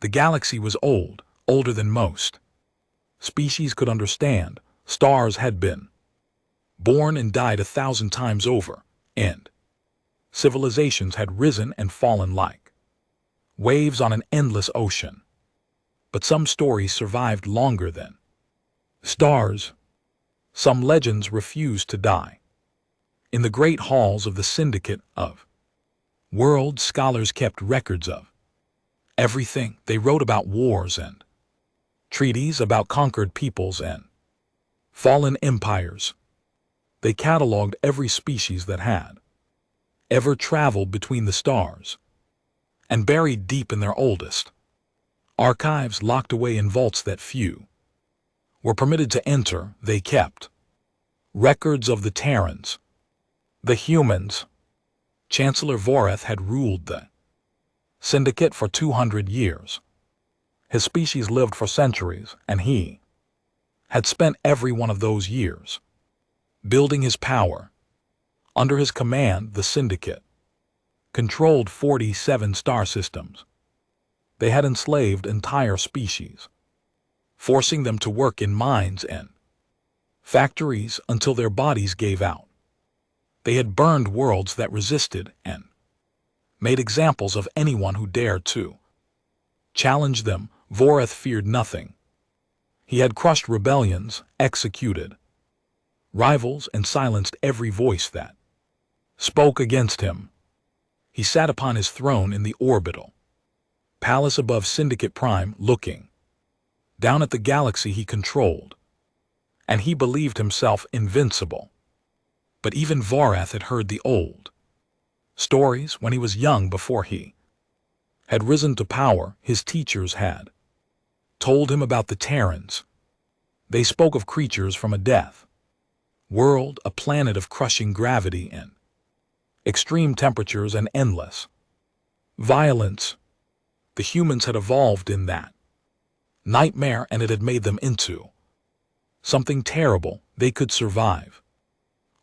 The galaxy was old, older than most species could understand. Stars had been born and died 1,000 times over, and civilizations had risen and fallen like waves on an endless ocean. But some stories survived longer than stars. Some legends refused to die. In the great halls of the Syndicate of Worlds, scholars kept records of everything. They wrote about wars and treaties, about conquered peoples and fallen empires. They cataloged every species that had ever traveled between the stars, and buried deep in their oldest archives, locked away in vaults that few were permitted to enter, they kept records of the Terrans, the humans. Chancellor Voreth had ruled the Syndicate for 200 years. His species lived for centuries, and he had spent every one of those years building his power. Under his command, the Syndicate controlled 47 star systems. They had enslaved entire species, forcing them to work in mines and factories until their bodies gave out. They had burned worlds that resisted and made examples of anyone who dared to challenge them. Voreth feared nothing. He had crushed rebellions, executed rivals, and silenced every voice that spoke against him. He sat upon his throne in the orbital palace above Syndicate Prime, looking down at the galaxy he controlled, and he believed himself invincible. But even Voreth had heard the old stories when he was young. Before he had risen to power, his teachers had told him about the Terrans. They spoke of creatures from a death world, a planet of crushing gravity and extreme temperatures and endless violence. The humans had evolved in that nightmare, and it had made them into something terrible. They could survive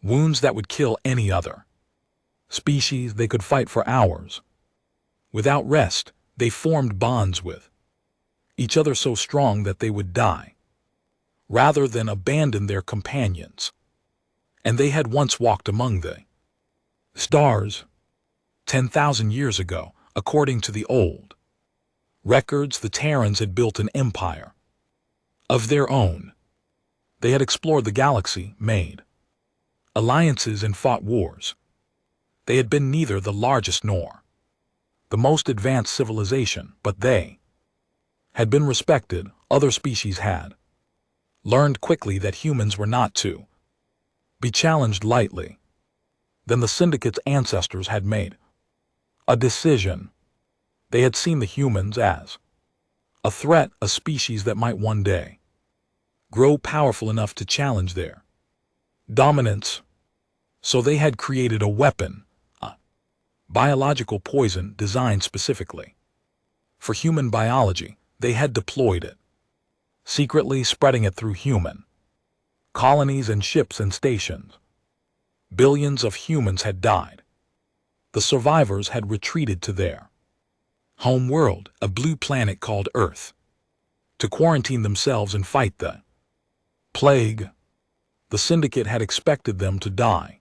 wounds that would kill any other species. They could fight for hours without rest. They formed bonds with each other so strong that they would die rather than abandon their companions. And they had once walked among the stars 10,000 years ago. According to the old records, the Terrans had built an empire of their own. They had explored the galaxy, made alliances, and fought wars. They had been neither the largest nor the most advanced civilization, but they had been respected. Other species had learned quickly that humans were not to be challenged lightly. Then the Syndicate's ancestors had made a decision. They had seen the humans as a threat, a species that might one day grow powerful enough to challenge their dominance. So they had created a weapon, a biological poison designed specifically for human biology. They had deployed it secretly, spreading it through human colonies and ships and stations. Billions of humans had died. The survivors had retreated to their home world, a blue planet called Earth, to quarantine themselves and fight the plague. The Syndicate had expected them to die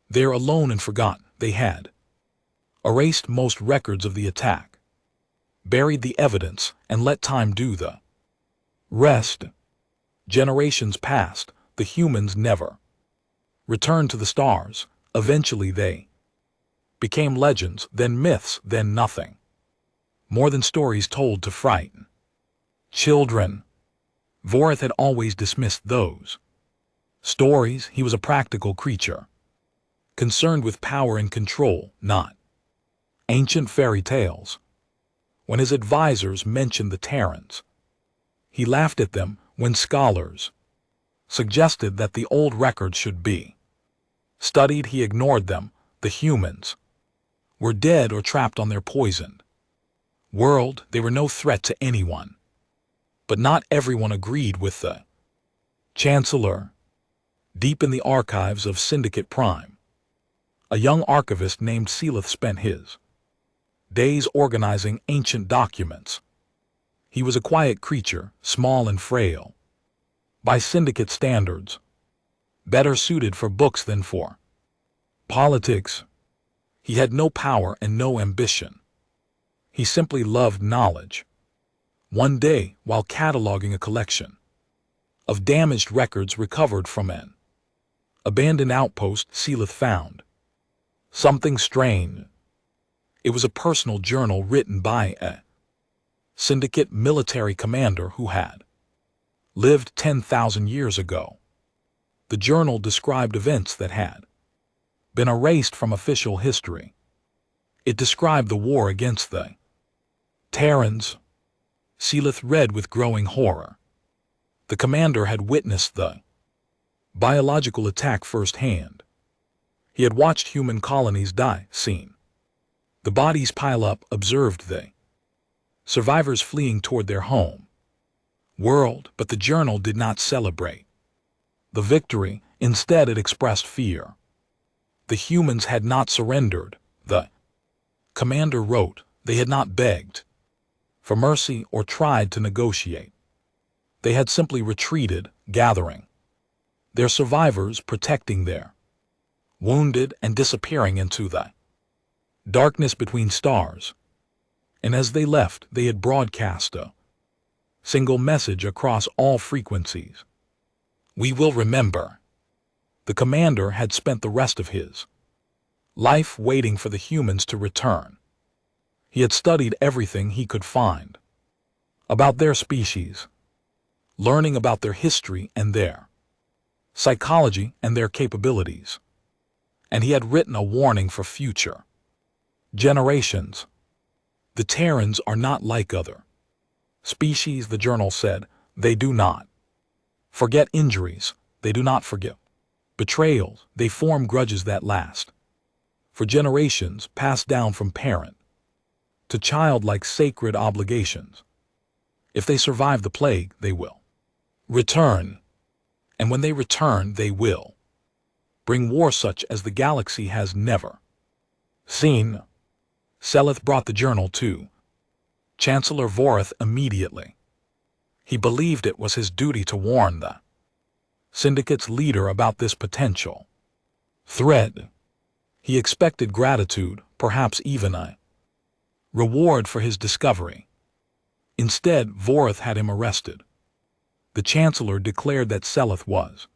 there alone and forgotten. They had erased most records of the attack, buried the evidence, and let time do the rest. Generations passed. The humans never returned to the stars. Eventually they became legends, then myths, then nothing more than stories told to frighten children. Voreth had always dismissed those stories. He was a practical creature, concerned with power and control, not ancient fairy tales. When his advisors mentioned the Terrans, he laughed at them. When scholars suggested that the old records should be studied, he ignored them. The humans were dead or trapped on their poisoned world. They were no threat to anyone. But not everyone agreed with the Chancellor. Deep in the archives of Syndicate Prime, a young archivist named Seelith spent his days organizing ancient documents. He was a quiet creature, small and frail. By syndicate standards, better suited for books than for politics. He had no power and no ambition. He simply loved knowledge. One day, while cataloging a collection of damaged records recovered from an abandoned outpost, Seelith found something strange. It was a personal journal written by a syndicate military commander who had lived 10,000 years ago. The journal described events that had been erased from official history. It described the war against the Terrans. Seelith read with growing horror. The commander had witnessed the biological attack firsthand. He had watched human colonies die, seen the bodies pile up, observed the survivors fleeing toward their home world, but the journal did not celebrate the victory. Instead, it expressed fear. The humans had not surrendered, the commander wrote. They had not begged for mercy or tried to negotiate. They had simply retreated, gathering their survivors, protecting their wounded, and disappearing into the darkness between stars. And as they left, they had broadcast a single message across all frequencies. We will remember. The commander had spent the rest of his life waiting for the humans to return. He had studied everything he could find about their species, learning about their history and their psychology and their capabilities. And he had written a warning for future generations. The Terrans are not like other species, the journal said. They do not forget injuries. They do not forgive betrayals. They form grudges that last for generations, passed down from parent to child like sacred obligations. If they survive the plague, they will return. And when they return, they will bring war such as the galaxy has never seen. Seelith brought the journal to Chancellor Vorith immediately. He believed it was his duty to warn the syndicate's leader about this potential threat. He expected gratitude, perhaps even a reward for his discovery. Instead, Vorith had him arrested. The Chancellor declared that Seelith was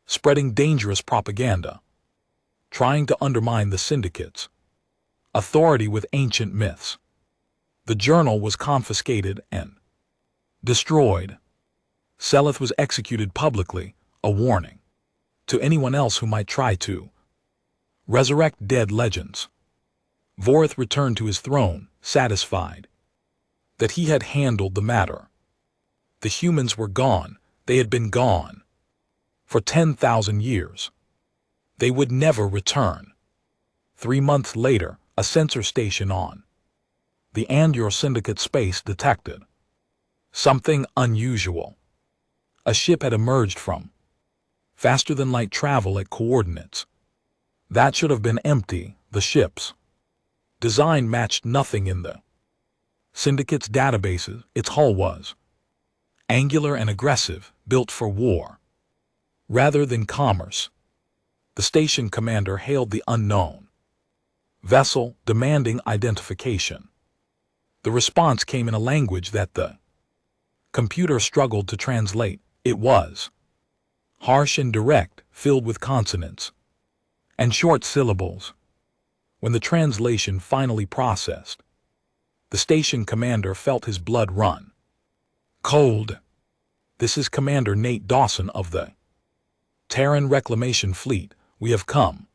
spreading dangerous propaganda, trying to undermine the syndicate's authority with ancient myths. The journal was confiscated and destroyed. Seelith was executed publicly, a warning to anyone else who might try to resurrect dead legends. Vorith returned to his throne, satisfied that he had handled the matter. The humans were gone. They had been gone for 10,000 years. They would never return. 3 months later, a sensor station on the Andor Syndicate space detected something unusual. A ship had emerged from faster-than-light travel at coordinates that should have been empty. The ship's design matched nothing in the Syndicate's databases. Its hull was angular and aggressive, built for war rather than commerce. The station commander hailed the unknown vessel, demanding identification. The response came in a language that the computer struggled to translate. It was harsh and direct, filled with consonants and short syllables. When the translation finally processed, the station commander felt his blood run cold. This is Commander Nate Dawson of the Terran Reclamation Fleet. We have come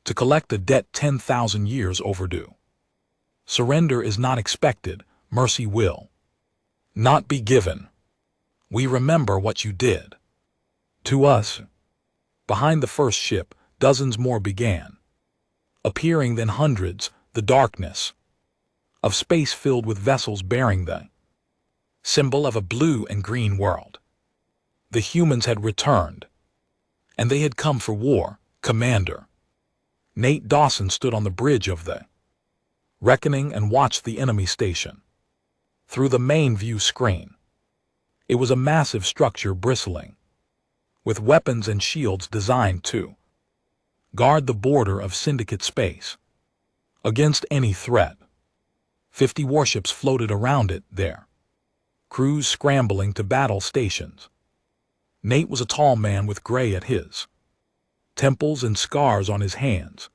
to collect a debt 10,000 years overdue. Surrender is not expected. Mercy will not be given. We remember what you did to us. Behind the first ship, dozens more began appearing, then hundreds. The darkness of space filled with vessels bearing the symbol of a blue and green world. The humans had returned, and they had come for war. Commander Nate Dawson stood on the bridge of the reckoning and watched the enemy station through the main view screen. It was a massive structure bristling with weapons and shields designed to guard the border of Syndicate space against any threat. 50 warships floated around it there, crews scrambling to battle stations. Nate was a tall man with gray at his temples and scars on his hands.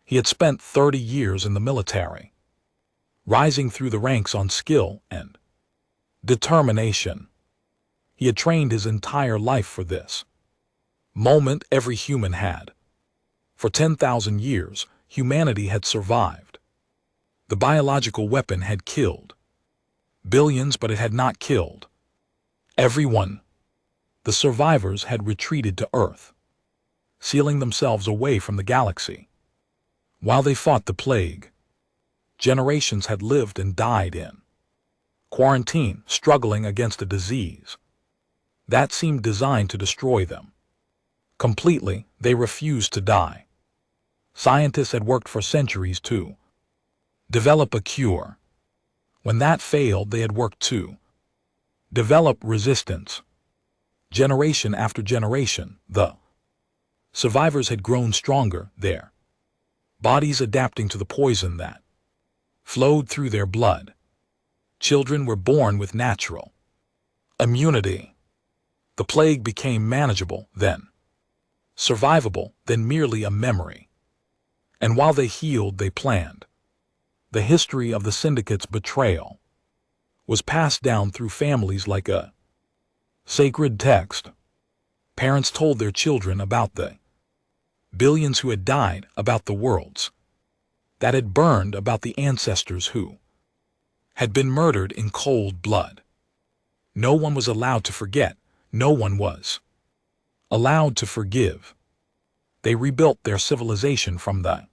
He had spent 30 years in the military, rising through the ranks on skill and determination. He had trained his entire life for this moment every human had. For 10,000 years, humanity had survived. The biological weapon had killed billions, but it had not killed everyone. The survivors had retreated to Earth, sealing themselves away from the galaxy. While they fought the plague, generations had lived and died in quarantine, struggling against a disease that seemed designed to destroy them completely. They refused to die. Scientists had worked for centuries to develop a cure. When that failed, they had worked to develop resistance. Generation after generation, the survivors had grown stronger, their bodies adapting to the poison that flowed through their blood. Children were born with natural immunity. The plague became manageable, then survivable, then merely a memory. And while they healed, they planned. The history of the Syndicate's betrayal was passed down through families like a sacred text. Parents told their children about the billions who had died, about the worlds that had burned, about the ancestors who had been murdered in cold blood. No one was allowed to forget. No one was allowed to forgive. They rebuilt their civilization from the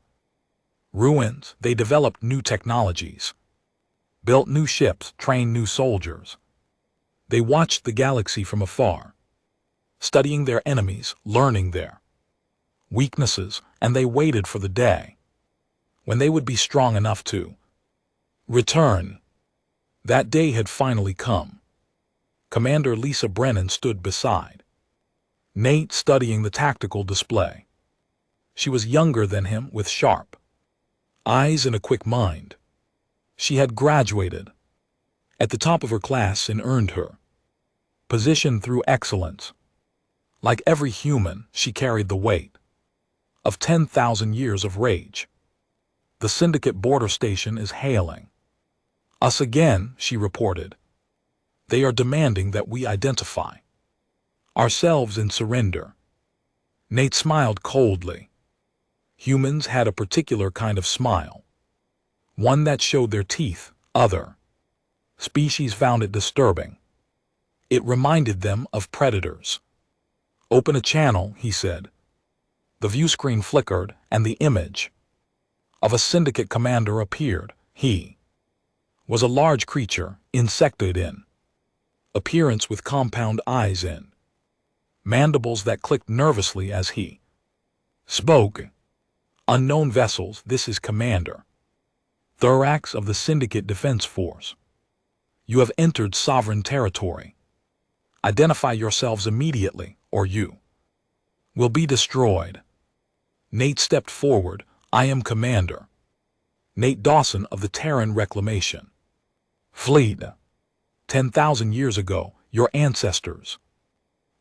ruins. They developed new technologies, built new ships, trained new soldiers. They watched the galaxy from afar, studying their enemies, learning their weaknesses, and they waited for the day when they would be strong enough to return. That day had finally come. Commander Lisa Brennan stood beside Nate, studying the tactical display. She was younger than him, with sharp eyes and a quick mind. She had graduated at the top of her class and earned her position through excellence. Like every human, she carried the weight of 10,000 years of rage. The Syndicate border station is hailing us again, she reported. They are demanding that we identify ourselves and surrender. Nate smiled coldly. Humans had a particular kind of smile, one that showed their teeth. Other species found it disturbing. It reminded them of predators. Open a channel, he said. The view screen flickered, and the image of a Syndicate commander appeared. He was a large creature, insectoid in appearance, with compound eyes and mandibles that clicked nervously as he spoke. Unknown vessels, this is Commander Thorax of the Syndicate Defense Force. You have entered sovereign territory. Identify yourselves immediately, or you will be destroyed. Nate stepped forward. I am Commander Nate Dawson of the Terran Reclamation Fleet. 10,000 years ago, your ancestors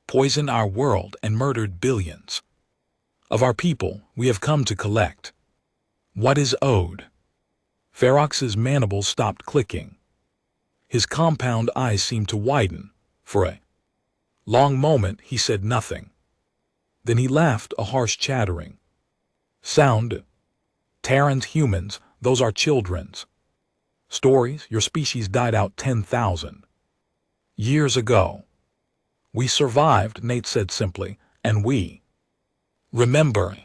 poisoned our world and murdered billions of our people. We have come to collect what is owed. Ferox's mandibles stopped clicking. His compound eyes seemed to widen. For a long moment, he said nothing. Then he laughed, a harsh chattering sound. Terrans, humans, those are children's stories. Your species died out 10,000 years ago. We survived, Nate said simply, and we remember.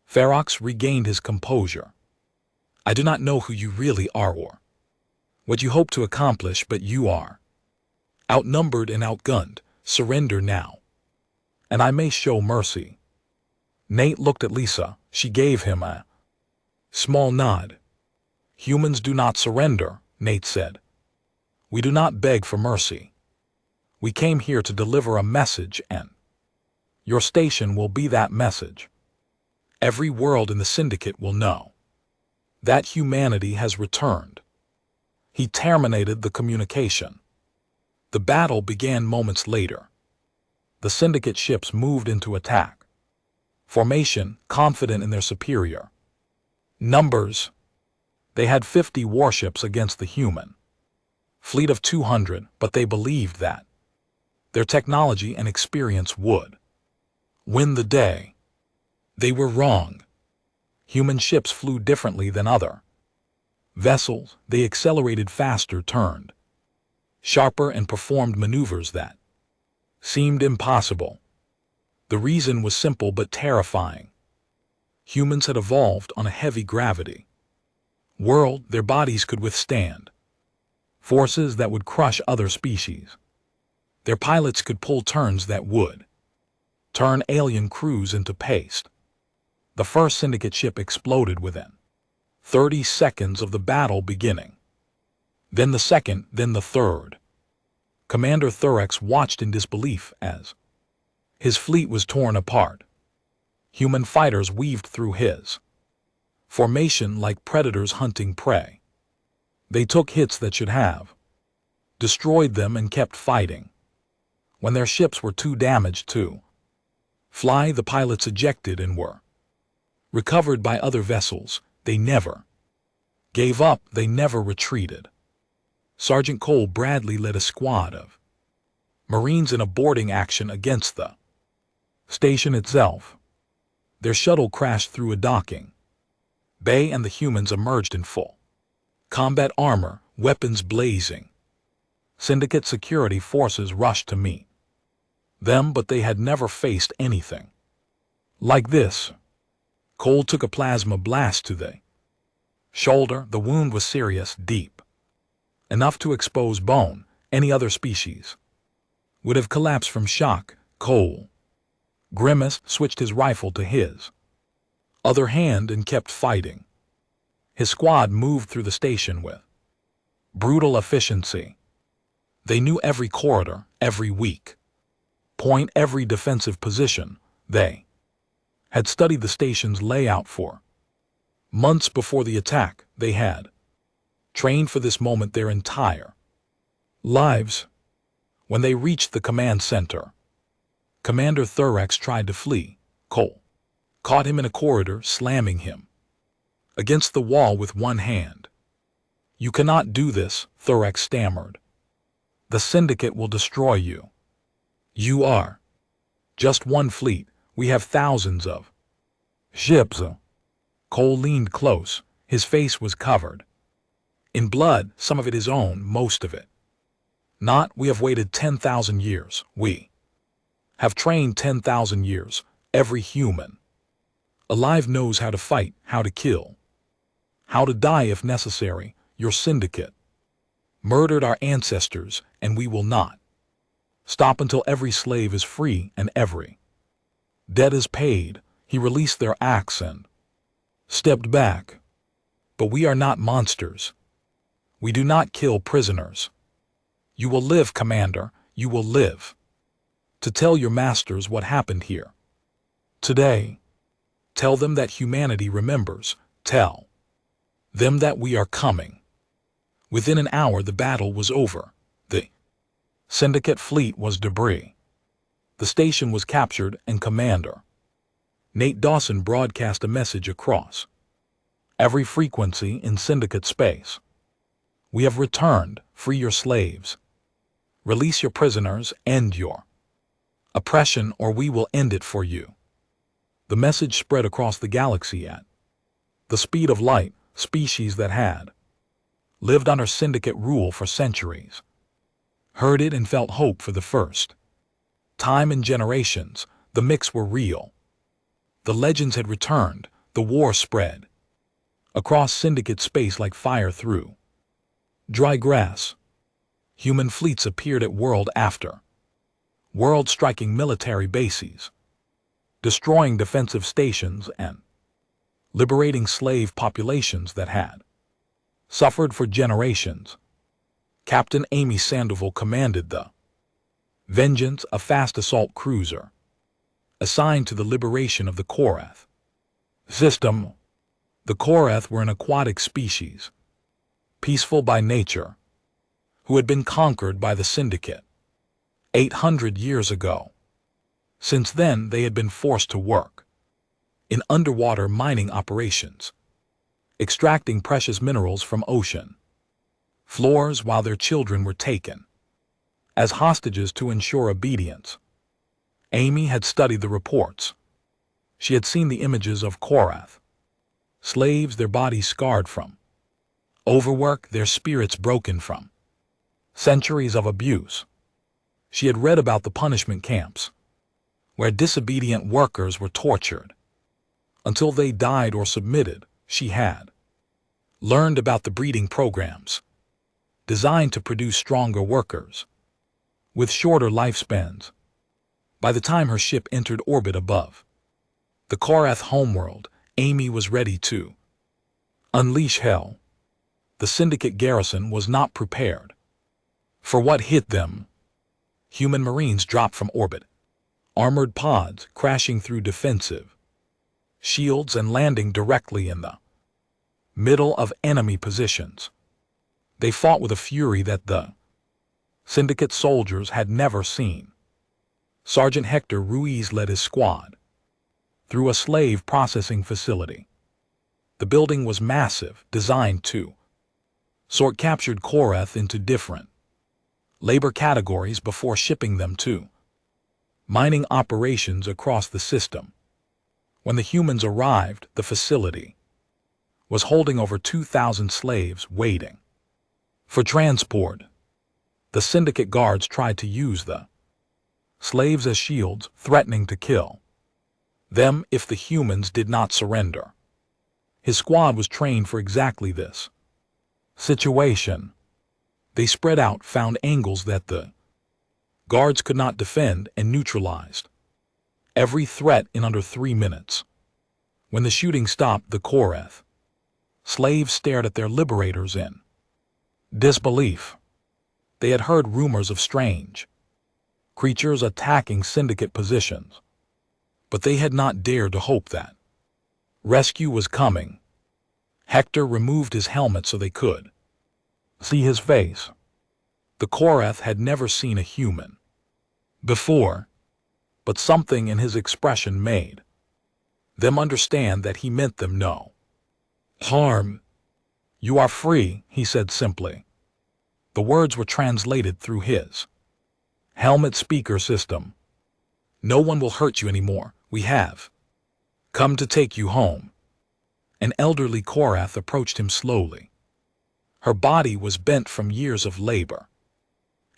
Ferox regained his composure. I do not know who you really are or what you hope to accomplish, but you are outnumbered and outgunned. Surrender now, and I may show mercy. Nate looked at Lisa. She gave him a small nod. Humans do not surrender, Nate said. We do not beg for mercy. We came here to deliver a message, and your station will be that message. Every world in the syndicate will know that humanity has returned. He terminated the communication. The battle began moments later. The syndicate ships moved into attack. Formation, confident in their superior numbers. They had 50 warships against the human fleet of 200, but they believed that their technology and experience would win the day. They were wrong. Human ships flew differently than other vessels. They accelerated faster, turned sharper, and performed maneuvers that seemed impossible. The reason was simple but terrifying. Humans had evolved on a heavy gravity world. Their bodies could withstand forces that would crush other species. Their pilots could pull turns that would turn alien crews into paste. The first syndicate ship exploded within 30 seconds of the battle beginning. Then the second, then the third. Commander Thorax watched in disbelief as his fleet was torn apart. Human fighters weaved through his formation like predators hunting prey. They took hits that should have destroyed them and kept fighting. When their ships were too damaged to fly, the pilots ejected and were recovered by other vessels. They never gave up. They never retreated. Sergeant Cole Bradley led a squad of Marines in a boarding action against the station itself. Their shuttle crashed through a docking bay and the humans emerged in full combat armor, weapons blazing. Syndicate security forces rushed to meet them, but they had never faced anything like this. Cole took a plasma blast to the shoulder. The wound was serious, deep enough to expose bone. Any other species would have collapsed from shock. Cole grimaced, switched his rifle to his other hand, and kept fighting. His squad moved through the station with brutal efficiency. They knew every corridor, every weak point, every defensive position. They had studied the station's layout for months before the attack. They had trained for this moment their entire lives. When they reached the command center, Commander Thorax tried to flee. Cole caught him in a corridor, slamming him against the wall with one hand. "You cannot do this," Thorax stammered. "The Syndicate will destroy you. You are just one fleet. We have thousands of ships." Cole leaned close. His face was covered in blood, some of it his own, most of it not. "We have waited 10,000 years. We have trained 10,000 years. Every human alive knows how to fight, how to kill, how to die if necessary. Your Syndicate murdered our ancestors, and we will not stop until every slave is free and every debt is paid." He released their axe and stepped back. "But we are not monsters. We do not kill prisoners. You will live, Commander. You will live to tell your masters what happened here today. Tell them that humanity remembers. Tell them that we are coming." Within an hour, the battle was over. The Syndicate fleet was debris. The station was captured, and Commander Nate Dawson broadcast a message across every frequency in Syndicate space. "We have returned. Free your slaves. Release your prisoners. End your oppression, or we will end it for you." The message spread across the galaxy at the speed of light. Species that had lived under Syndicate rule for centuries heard it and felt hope for the first time in generations. The mix were real. The legends had returned. The war spread across Syndicate space like fire through dry grass. Human fleets appeared at world after world, striking military bases, destroying defensive stations, and liberating slave populations that had suffered for generations. Captain Amy Sandoval commanded the Vengeance, a fast assault cruiser, assigned to the liberation of the Korath. System. The Korath were an aquatic species, peaceful by nature, who had been conquered by the Syndicate 800 years ago. Since then, they had been forced to work in underwater mining operations, extracting precious minerals from ocean floors while their children were taken as hostages to ensure obedience. Amy had studied the reports. She had seen the images of Korath, slaves their bodies scarred from overwork, their spirits broken from centuries of abuse. She had read about the punishment camps, where disobedient workers were tortured until they died or submitted. She had learned about the breeding programs designed to produce stronger workers with shorter lifespans. By the time her ship entered orbit above the Korath homeworld, Amy was ready to unleash hell. The Syndicate garrison was not prepared for what hit them. Human Marines dropped from orbit, armored pods crashing through defensive shields and landing directly in the middle of enemy positions. They fought with a fury that the Syndicate soldiers had never seen. Sergeant Hector Ruiz led his squad through a slave processing facility. The building was massive, designed to sort captured Korath into different labor categories before shipping them to mining operations across the system. When the humans arrived, the facility was holding over 2,000 slaves waiting for transport. The Syndicate guards tried to use the slaves as shields, threatening to kill them if the humans did not surrender. His squad was trained for exactly this situation. They spread out, found angles that the guards could not defend, and neutralized every threat in under 3 minutes. When the shooting stopped, the Korath slaves stared at their liberators in disbelief. They had heard rumors of strange creatures attacking Syndicate positions, but they had not dared to hope that rescue was coming. Hector removed his helmet so they could see his face. The Korath had never seen a human before, but something in his expression made them understand that he meant them no harm. "You are free," he said simply. The words were translated through his helmet speaker system. "No one will hurt you anymore. We have come to take you home." An elderly Korath approached him slowly. Her body was bent from years of labor,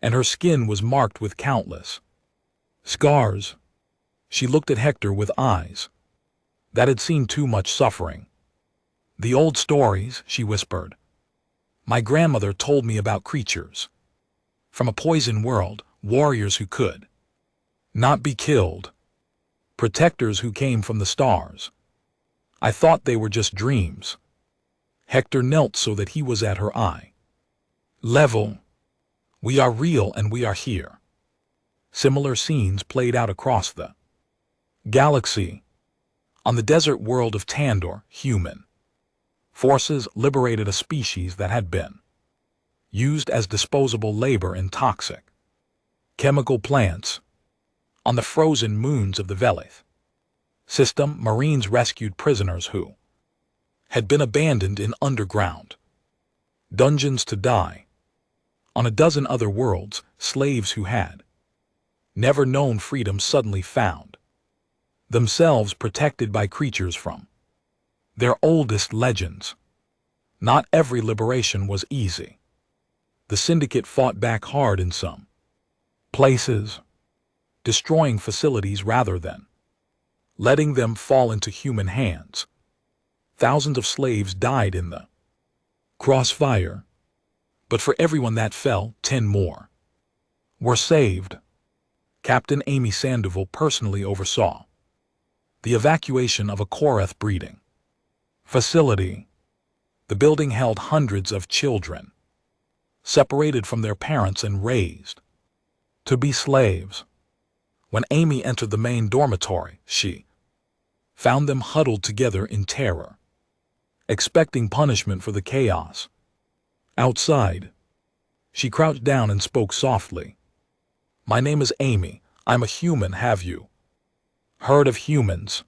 and her skin was marked with countless scars. She looked at Hector with eyes that had seen too much suffering. "The old stories," she whispered. "My grandmother told me about creatures from a poison world, warriors who could not be killed, protectors who came from the stars. I thought they were just dreams." Hector knelt so that he was at her eye level. "We are real and we are here." Similar scenes played out across the galaxy. On the desert world of Tandor, human forces liberated a species that had been used as disposable labor in toxic chemical plants. On the frozen moons of the Velith system, Marines rescued prisoners who had been abandoned in underground dungeons to die. On a dozen other worlds, slaves who had never known freedom suddenly found themselves protected by creatures from their oldest legends. Not every liberation was easy. The Syndicate fought back hard in some places, destroying facilities rather than letting them fall into human hands. Thousands of slaves died in the crossfire, but for everyone that fell, 10 more were saved. Captain Amy Sandoval personally oversaw the evacuation of a Korath breeding facility. The building held hundreds of children, separated from their parents and raised to be slaves. When Amy entered the main dormitory, she found them huddled together in terror, expecting punishment for the chaos. Outside, she crouched down and spoke softly. "My name is Amy. I'm a human. Have you heard of humans?"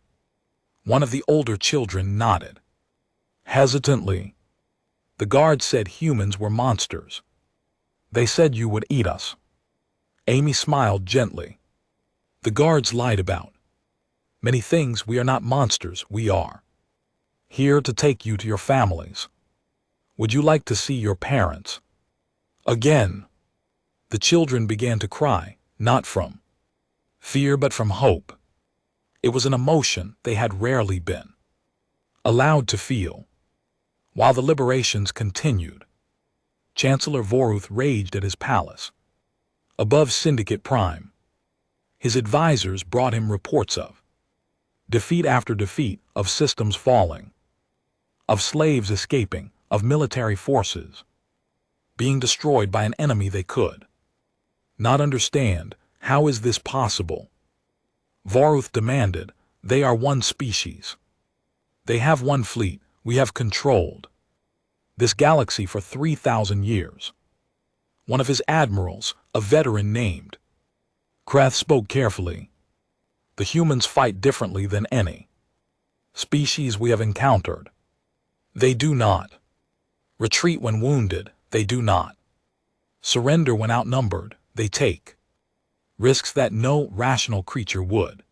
One of the older children nodded. Hesitantly, the guard said humans were monsters. "They said you would eat us." Amy smiled gently. "The guards lied about many things. We are not monsters. We are here to take you to your families. Would you like to see your parents?" Again, the children began to cry, not from fear but from hope. It was an emotion they had rarely been allowed to feel. While the liberations continued, Chancellor Voruth raged at his palace above Syndicate Prime. His advisors brought him reports of defeat after defeat, of systems falling, of slaves escaping, of military forces being destroyed by an enemy they could not understand. How is this possible? Voruth demanded. They are one species. They have one fleet. We have controlled this galaxy for 3,000 years. One of his admirals, a veteran named Kreth, spoke carefully. The humans fight differently than any species we have encountered. They do not retreat when wounded. They do not surrender when outnumbered. They take risks that no rational creature would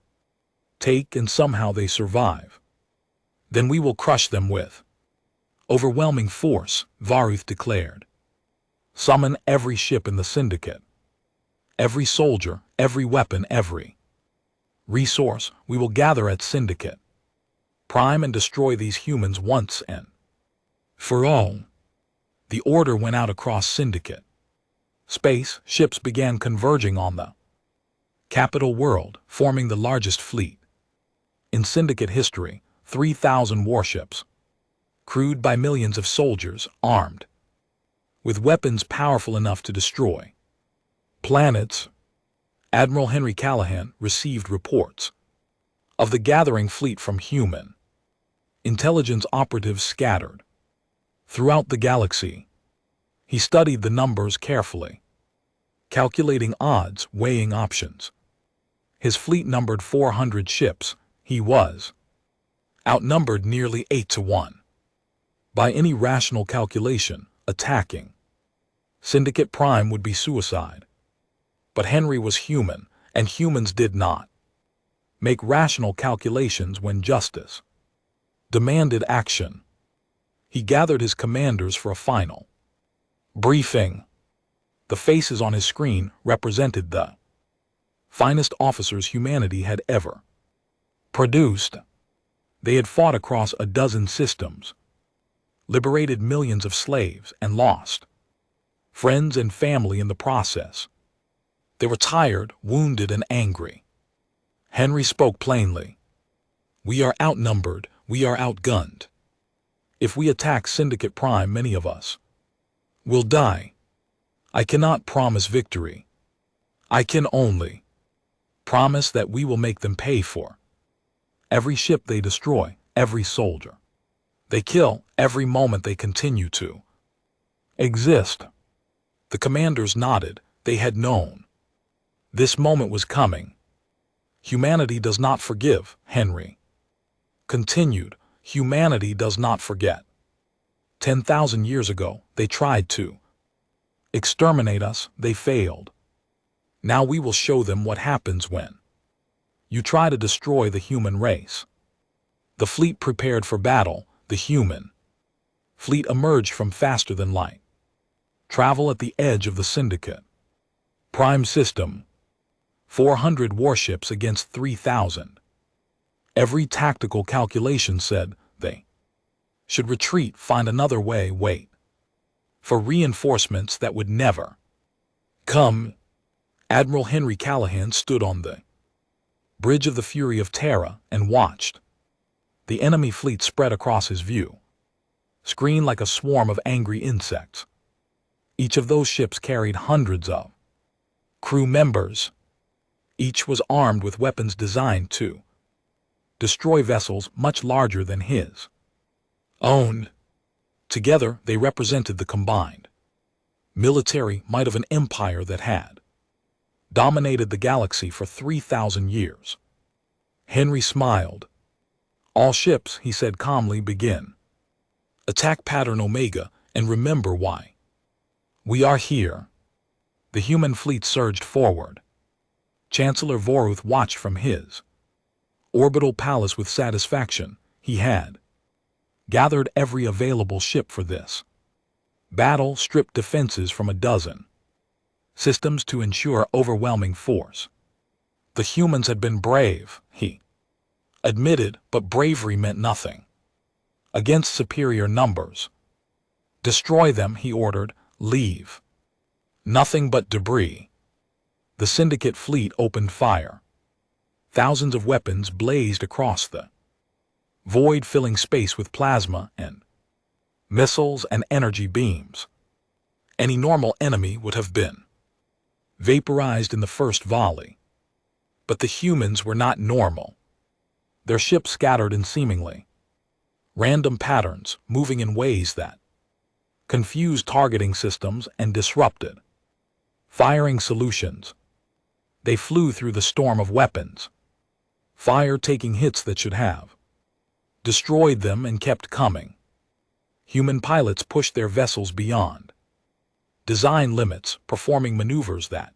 take, and somehow they survive. Then we will crush them with overwhelming force, Voruth declared. Summon every ship in the Syndicate, every soldier, every weapon, every resource. We will gather at Syndicate Prime and destroy these humans once and for all. The order went out across Syndicate space. Ships began converging on the capital world, forming the largest fleet in Syndicate history. 3,000 warships, crewed by millions of soldiers armed with weapons powerful enough to destroy planets. Admiral Henry Callahan received reports of the gathering fleet from human intelligence operatives scattered throughout the galaxy. He studied the numbers carefully, calculating odds, weighing options. His fleet numbered 400 ships. He was outnumbered nearly 8-1. By any rational calculation, attacking Syndicate Prime would be suicide. But Henry was human, and humans did not make rational calculations when justice demanded action. He gathered his commanders for a final briefing. The faces on his screen represented the finest officers humanity had ever produced. They had fought across a dozen systems, liberated millions of slaves, and lost friends and family in the process. They were tired, wounded, and angry. Henry spoke plainly. "We are outnumbered. We are outgunned. If we attack Syndicate Prime, many of us will die. I cannot promise victory. I can only promise that we will make them pay for every ship they destroy, every soldier they kill, every moment they continue to exist." The commanders nodded. They had known this moment was coming. "Humanity does not forgive," Henry continued. "Humanity does not forget. 10,000 years ago, they tried to exterminate us. They failed. Now we will show them what happens when you try to destroy the human race." The fleet prepared for battle. The human fleet emerged from faster than light travel at the edge of the Syndicate Prime system. 400 warships against 3,000. Every tactical calculation said they should retreat, find another way, wait for reinforcements that would never come. Admiral Henry Callahan stood on the bridge of the Fury of Terra and watched the enemy fleet spread across his view screen like a swarm of angry insects. Each of those ships carried hundreds of crew members. Each was armed with weapons designed to destroy vessels much larger than his own. Together, they represented the combined military might of an empire that had dominated the galaxy for 3,000 years. Henry smiled. All ships, he said calmly, begin attack pattern Omega and remember why we are here. The human fleet surged forward. Chancellor Voruth watched from his orbital palace with satisfaction. He had gathered every available ship for this battle, stripped defenses from a dozen systems to ensure overwhelming force. The humans had been brave, he admitted, but bravery meant nothing against superior numbers. Destroy them, he ordered. Leave nothing but debris. The Syndicate fleet opened fire. Thousands of weapons blazed across the void, filling space with plasma and missiles and energy beams. Any normal enemy would have been vaporized in the first volley. But the humans were not normal. Their ships scattered in seemingly random patterns, moving in ways that confused targeting systems and disrupted firing solutions. They flew through the storm of weapons, fire taking hits that should have destroyed them and kept coming. Human pilots pushed their vessels beyond design limits, performing maneuvers that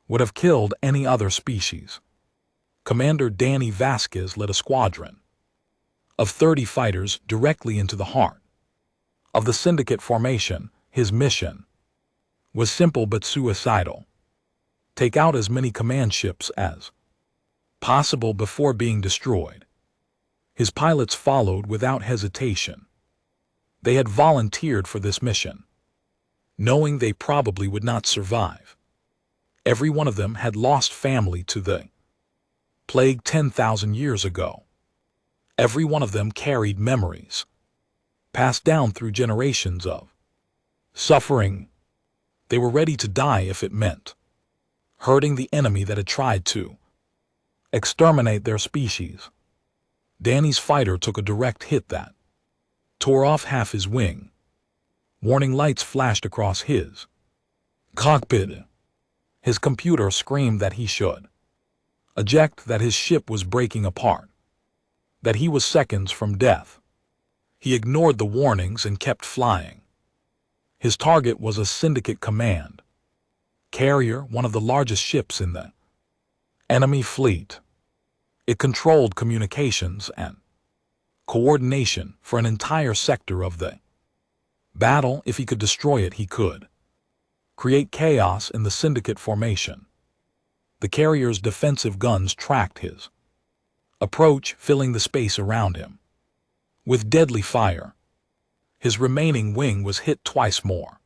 would have killed any other species. Commander Danny Vasquez led a squadron of 30 fighters directly into the heart of the Syndicate formation. His mission was simple but suicidal. Take out as many command ships as possible before being destroyed. His pilots followed without hesitation. They had volunteered for this mission, knowing they probably would not survive. Every one of them had lost family to the plague 10,000 years ago. Every one of them carried memories, passed down through generations of suffering. They were ready to die if it meant hurting the enemy that had tried to exterminate their species. Danny's fighter took a direct hit that tore off half his wing. Warning lights flashed across his cockpit. His computer screamed that he should eject, that his ship was breaking apart, that he was seconds from death. He ignored the warnings and kept flying. His target was a Syndicate command carrier, one of the largest ships in the enemy fleet. It controlled communications and coordination for an entire sector of the battle. If he could destroy it, he could create chaos in the Syndicate formation. The carrier's defensive guns tracked his approach, filling the space around him with deadly fire. His remaining wing was hit twice more.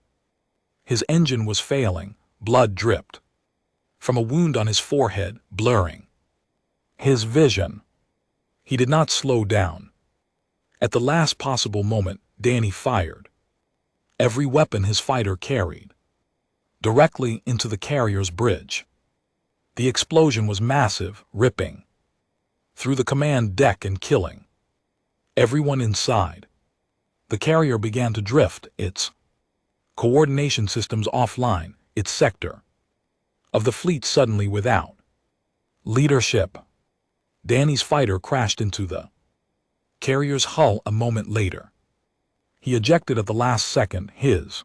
His engine was failing. Blood dripped from a wound on his forehead, blurring his vision. He did not slow down. At the last possible moment, Danny fired every weapon his fighter carried directly into the carrier's bridge. The explosion was massive, ripping through the command deck and killing everyone inside. The carrier began to drift, its coordination systems offline, its sector of the fleet suddenly without leadership. Danny's fighter crashed into the carrier's hull a moment later. He ejected at the last second, his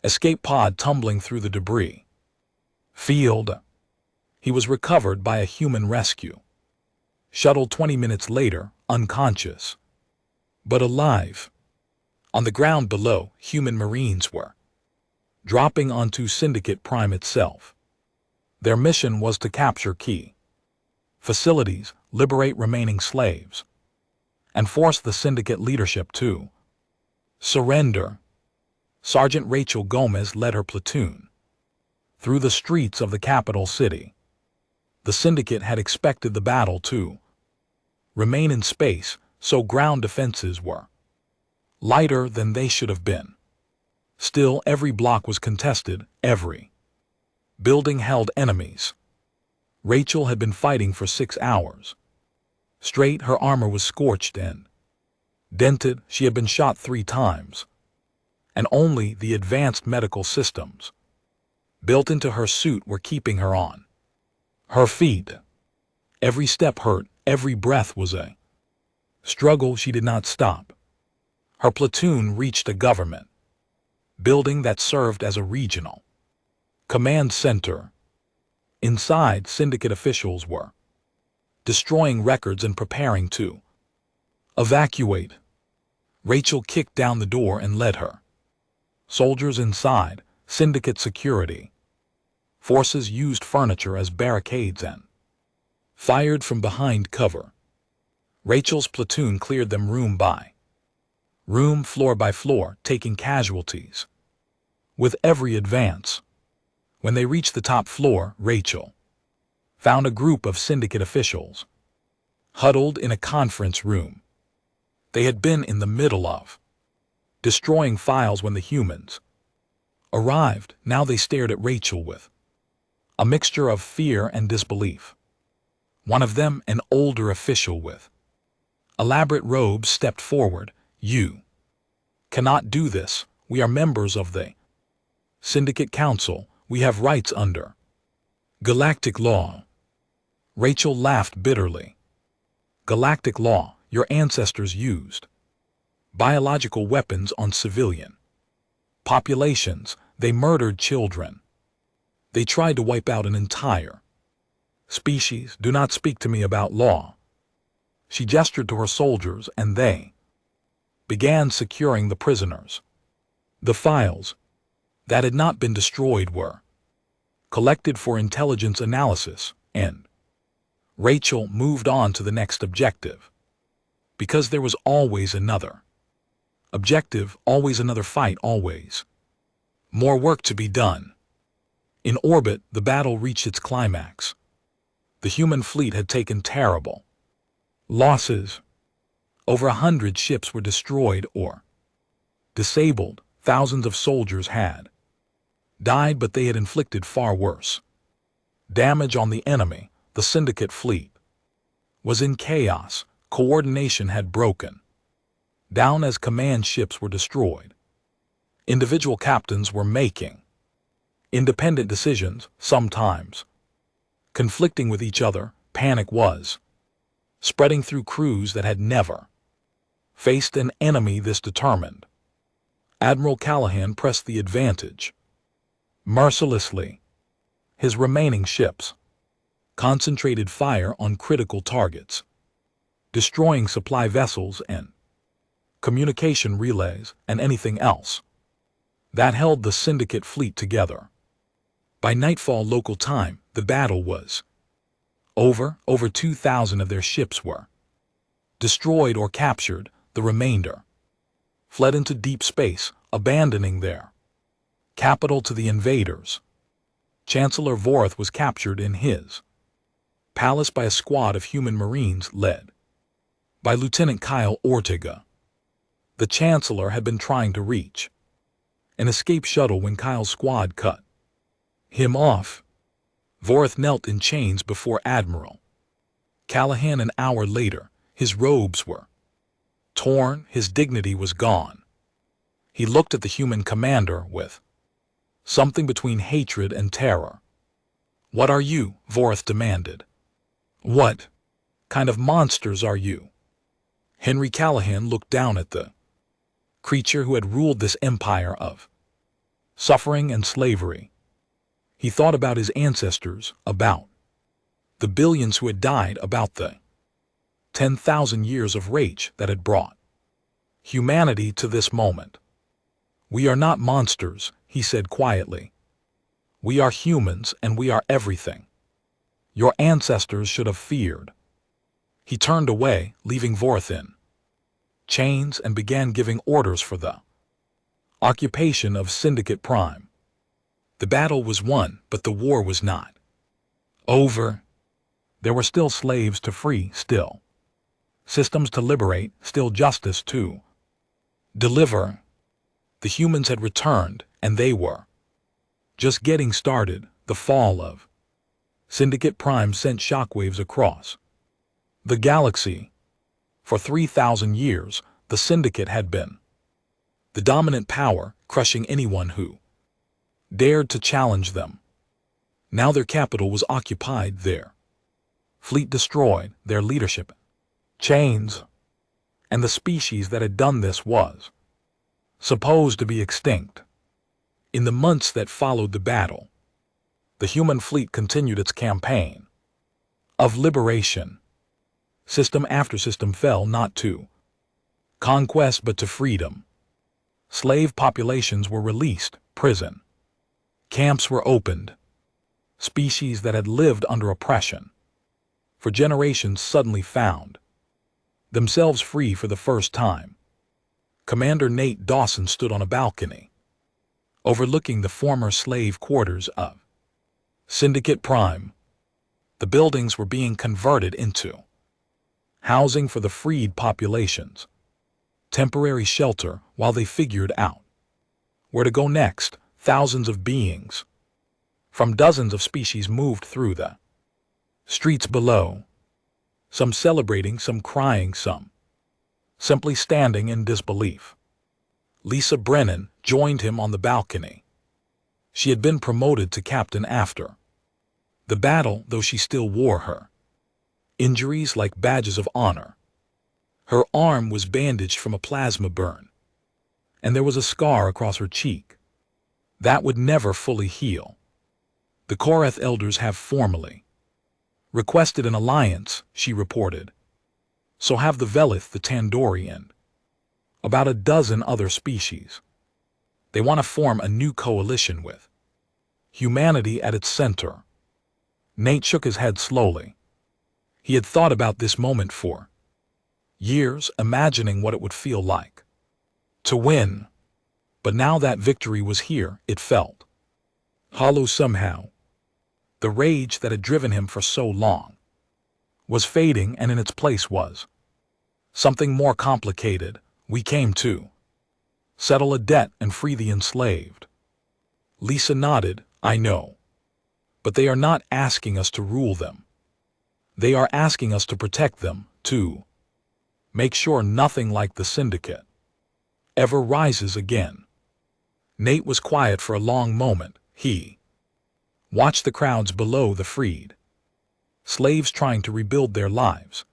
escape pod tumbling through the debris field. He was recovered by a human rescue shuttle 20 minutes later, unconscious but alive. On the ground below, human Marines were dropping onto Syndicate Prime itself. Their mission was to capture key facilities, liberate remaining slaves, and force the Syndicate leadership to surrender. Sergeant Rachel Gomez led her platoon through the streets of the capital city. The Syndicate had expected the battle to remain in space, so ground defenses were lighter than they should have been. Still, every block was contested, every building held enemies. Rachel had been fighting for 6 hours. Straight, her armor was scorched and dented, she had been shot 3 times. And only the advanced medical systems built into her suit were keeping her on her feet. Every step hurt, every breath was a struggle. She did not stop. Her platoon reached a government building that served as a regional command center. Inside, syndicate officials were destroying records and preparing to evacuate. Rachel kicked down the door and led her soldiers inside. Syndicate security forces used furniture as barricades and fired from behind cover. Rachel's platoon cleared them room by room, floor by floor, taking casualties with every advance. When they reached the top floor, Rachel found a group of syndicate officials huddled in a conference room. They had been in the middle of destroying files when the humans arrived. Now they stared at Rachel with a mixture of fear and disbelief. One of them, an older official with elaborate robes, stepped forward. "You cannot do this. We are members of the Syndicate Council. We have rights under galactic law." Rachel laughed bitterly. "Galactic law? Your ancestors used biological weapons on civilian populations. They murdered children. They tried to wipe out an entire species. Do not speak to me about law." She gestured to her soldiers, and they began securing the prisoners. The files that had not been destroyed were collected for intelligence analysis, and Rachel moved on to the next objective. Because there was always another objective, always another fight, always more work to be done. In orbit, the battle reached its climax. The human fleet had taken terrible losses. Over 100 ships were destroyed or disabled. Thousands of soldiers had died, but they had inflicted far worse damage on the enemy. The syndicate fleet was in chaos. Coordination had broken down as command ships were destroyed. Individual captains were making independent decisions, sometimes conflicting with each other. Panic was spreading through crews that had never faced an enemy this determined. Admiral Callahan pressed the advantage mercilessly. His remaining ships concentrated fire on critical targets, destroying supply vessels and communication relays and anything else that held the syndicate fleet together. By nightfall local time, the battle was over. Over 2,000 of their ships were destroyed or captured. The remainder fled into deep space, abandoning their capital to the invaders. Chancellor Vorth was captured in his palace by a squad of human marines led by Lieutenant Kyle Ortega. The Chancellor had been trying to reach an escape shuttle when Kyle's squad cut him off. Vorth knelt in chains before Admiral Callahan. An hour later, his robes were torn, his dignity was gone. He looked at the human commander with something between hatred and terror. "What are you?" Vorth demanded. "What kind of monsters are you?" Henry Callahan looked down at the creature who had ruled this empire of suffering and slavery. He thought about his ancestors, about the billions who had died, about the 10,000 years of rage that had brought humanity to this moment. "We are not monsters," he said quietly. "We are humans, and we are everything your ancestors should have feared." He turned away, leaving Vorth in chains, and began giving orders for the occupation of Syndicate Prime. The battle was won, but the war was not over. There were still slaves to free, still systems to liberate, still justice to deliver. The humans had returned, and they were just getting started. The fall of Syndicate Prime sent shockwaves across the galaxy. For 3,000 years, the Syndicate had been the dominant power, crushing anyone who dared to challenge them. Now their capital was occupied, their fleet destroyed, their leadership chains, and the species that had done this was supposed to be extinct. In the months that followed the battle, the human fleet continued its campaign of liberation. System after system fell not to conquest but to freedom. Slave populations were released, prison camps were opened. Species that had lived under oppression for generations suddenly found themselves free for the first time. Commander Nate Dawson stood on a balcony overlooking the former slave quarters of Syndicate Prime. The buildings were being converted into housing for the freed populations, temporary shelter while they figured out where to go next. Thousands of beings from dozens of species moved through the streets below, some celebrating, some crying, some simply standing in disbelief. Lisa Brennan joined him on the balcony. She had been promoted to captain after the battle, though she still wore her injuries like badges of honor. Her arm was bandaged from a plasma burn, and there was a scar across her cheek that would never fully heal. The Korath elders have formally requested an alliance, she reported. So have the Velith, the Tandori, and about a dozen other species. They want to form a new coalition with humanity at its center. Nate shook his head slowly. He had thought about this moment for years, imagining what it would feel like to win. But now that victory was here, it felt hollow somehow. The rage that had driven him for so long was fading, and in its place was something more complicated. We came to settle a debt and free the enslaved. Lisa nodded. I know. But they are not asking us to rule them. They are asking us to protect them, to make sure nothing like the Syndicate ever rises again. Nate was quiet for a long moment. He watched the crowds below, the freed slaves trying to rebuild their lives,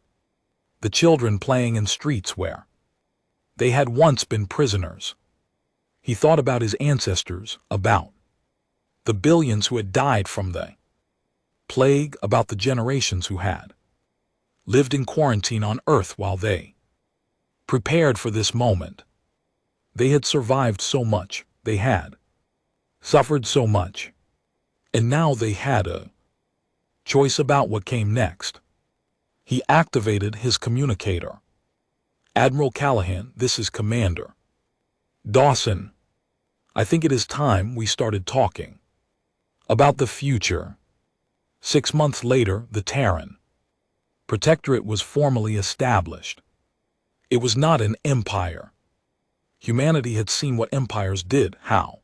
the children playing in streets where they had once been prisoners. He thought about his ancestors, about the billions who had died from the plague, about the generations who had lived in quarantine on Earth while they prepared for this moment. They had survived so much, they had suffered so much, and now they had a choice about what came next. He activated his communicator. Admiral Callahan, this is Commander Dawson. I think it is time we started talking about the future. 6 months later, the Terran Protectorate was formally established. It was not an empire. Humanity had seen what empires did, how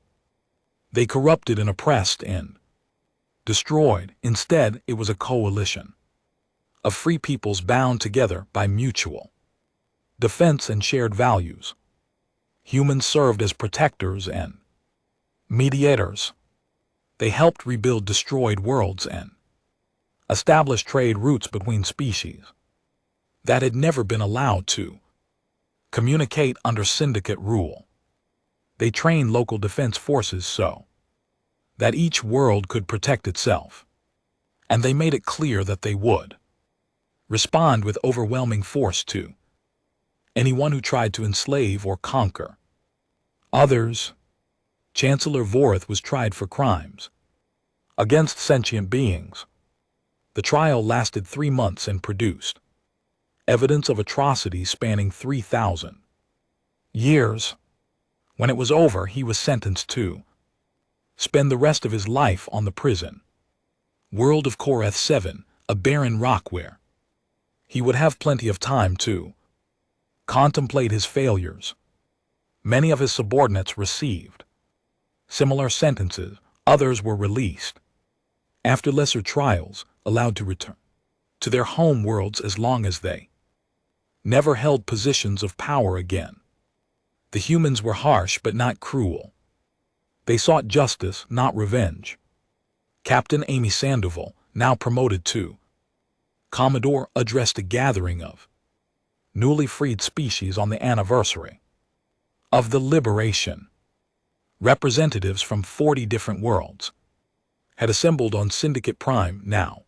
they corrupted and oppressed and destroyed. Instead, it was a coalition of free peoples bound together by mutual defense and shared values. Humans served as protectors and mediators. They helped rebuild destroyed worlds and establish trade routes between species that had never been allowed to communicate under Syndicate rule. They trained local defense forces so that each world could protect itself, and they made it clear that they would respond with overwhelming force to anyone who tried to enslave or conquer others. Chancellor Vorith was tried for crimes against sentient beings. The trial lasted 3 months and produced evidence of atrocities spanning 3,000 years. When it was over, he was sentenced to spend the rest of his life on the prison world of Korath 7, a barren rock where he would have plenty of time to contemplate his failures, Many of his subordinates received similar sentences. Others were released after lesser trials, allowed to return to their home worlds as long as they never held positions of power again. The humans were harsh but not cruel. They sought justice, not revenge. Captain Amy Sandoval, now promoted to Commodore, addressed a gathering of newly freed species on the anniversary of the liberation. Representatives from 40 different worlds had assembled on Syndicate Prime, now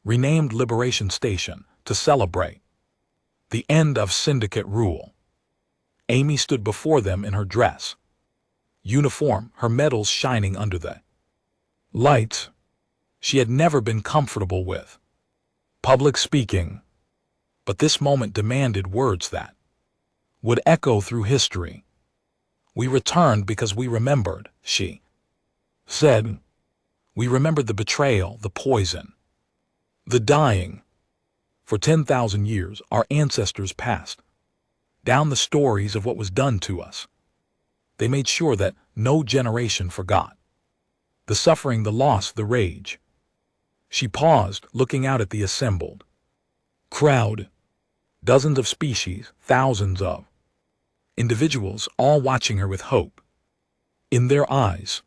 renamed Liberation Station, to celebrate the end of Syndicate rule. Amy stood before them in her dress uniform, her medals shining under the lights. She had never been comfortable with public speaking, but this moment demanded words that would echo through history. "We returned because we remembered," she said. "We remembered the betrayal, the poison, the dying. For 10,000 years, our ancestors passed down the stories of what was done to us. They made sure that no generation forgot the suffering, the loss, the rage." She paused, looking out at the assembled crowd. Dozens of species, thousands of individuals, all watching her with hope in their eyes.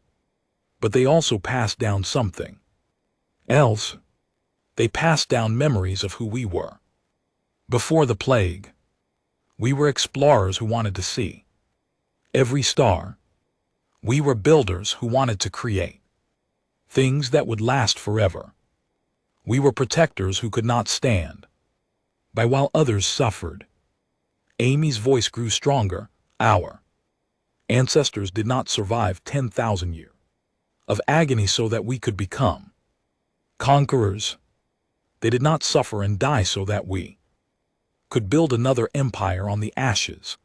But they also passed down something else. They passed down memories of who we were before the plague. We were explorers who wanted to see every star. We were builders who wanted to create things that would last forever. We were protectors who could not stand by while others suffered. Amy's voice grew stronger. Our ancestors did not survive 10,000 years of agony so that we could become conquerors. They did not suffer and die so that we could build another empire on the ashes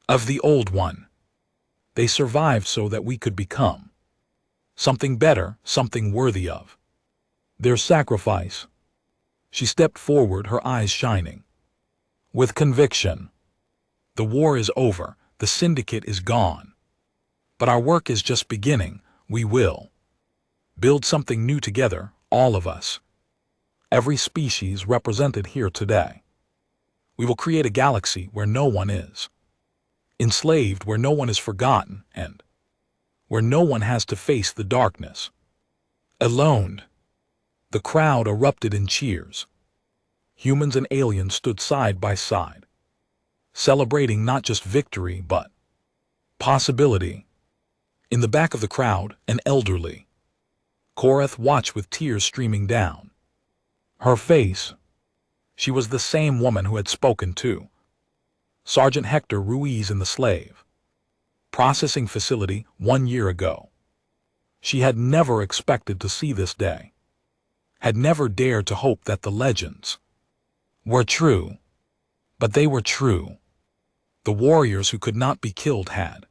of the old one. They survived so that we could become something better, something worthy of their sacrifice." She stepped forward, her eyes shining with conviction. "The war is over. The Syndicate is gone. But our work is just beginning. We will build something new together, all of us. Every species represented here today. We will create a galaxy where no one is enslaved, where no one is forgotten, and where no one has to face the darkness alone." The crowd erupted in cheers. Humans and aliens stood side by side, celebrating not just victory but possibility. In the back of the crowd, an elderly Korath watched with tears streaming down her face. She was the same woman who had spoken to Sergeant Hector Ruiz in the slave processing facility 1 year ago. She had never expected to see this day, had never dared to hope that the legends were true. But they were true. The warriors who could not be killed had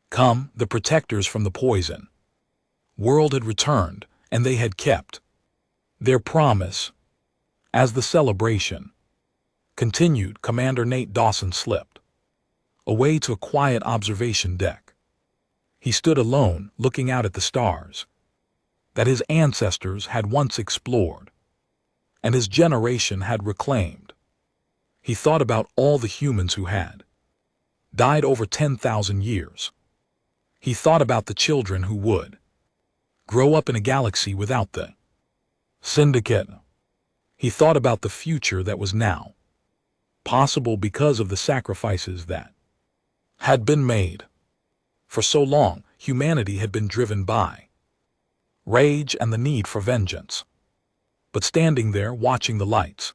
come, the protectors from the poison world had returned, and they had kept their promise. As the celebration continued, Commander Nate Dawson slipped away to a quiet observation deck. He stood alone, looking out at the stars that his ancestors had once explored and his generation had reclaimed. He thought about all the humans who had died over 10,000 years. He thought about the children who would grow up in a galaxy without the Syndicate. He thought about the future that was now possible because of the sacrifices that had been made. For so long, humanity had been driven by rage and the need for vengeance. But standing there watching the lights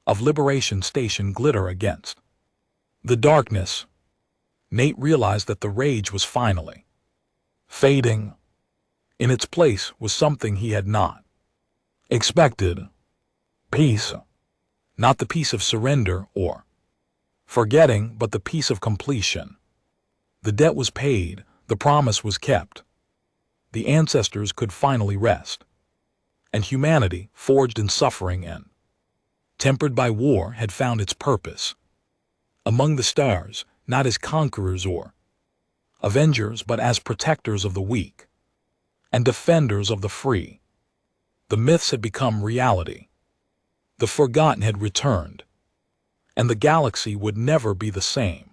of Liberation Station glitter against the darkness, Nate realized that the rage was finally fading. In its place was something he had not expected. Peace. Not the peace of surrender or forgetting, but the peace of completion. The debt was paid, the promise was kept. The ancestors could finally rest. And humanity, forged in suffering and tempered by war, had found its purpose. Among the stars, not as conquerors or avengers, but as protectors of the weak and defenders of the free. The myths had become reality. The forgotten had returned, and the galaxy would never be the same.